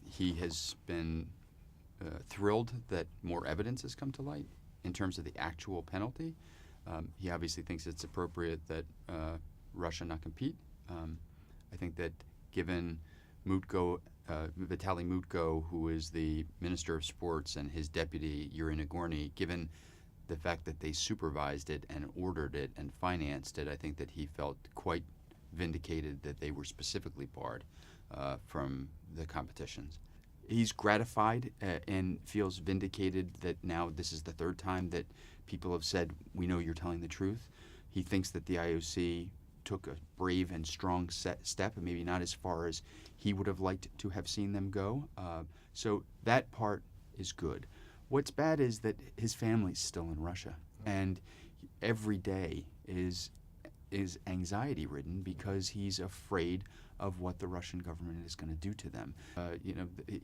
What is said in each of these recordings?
He has been thrilled that more evidence has come to light in terms of the actual penalty. He obviously thinks it's appropriate that Russia not compete. I think that given Vitaly Mutko, who is the Minister of Sports, and his deputy, Yuri Nagorny, given the fact that they supervised it and ordered it and financed it, I think that he felt quite vindicated that they were specifically barred from the competitions. He's gratified and feels vindicated that now this is the third time that people have said, we know you're telling the truth. He thinks that the IOC took a brave and strong step, and maybe not as far as he would have liked to have seen them go. So that part is good. What's bad is that his family's still in Russia, and every day is anxiety-ridden because he's afraid of what the Russian government is going to do to them.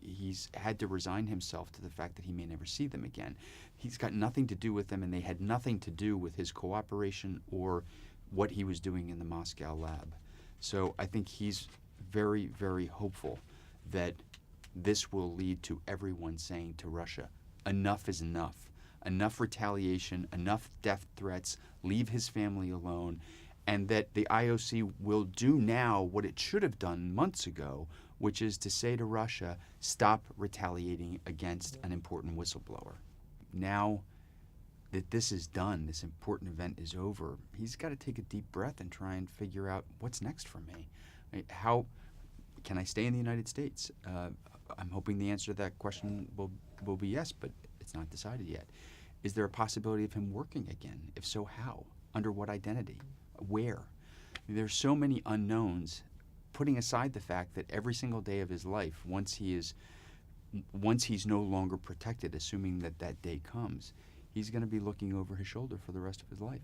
He's had to resign himself to the fact that he may never see them again. He's got nothing to do with them, and they had nothing to do with his cooperation or what he was doing in the Moscow lab. So I think he's very, very hopeful that this will lead to everyone saying to Russia, enough is enough. Enough retaliation, enough death threats, leave his family alone, and that the IOC will do now what it should have done months ago, which is to say to Russia, stop retaliating against an important whistleblower. Now that this is done, this important event is over, he's got to take a deep breath and try and figure out what's next for me. How can I stay in the United States? I'm hoping the answer to that question will be yes, but it's not decided yet. Is there a possibility of him working again? If so, how? Under what identity? Where? There's so many unknowns, putting aside the fact that every single day of his life, once he's no longer protected, assuming that that day comes, he's going to be looking over his shoulder for the rest of his life.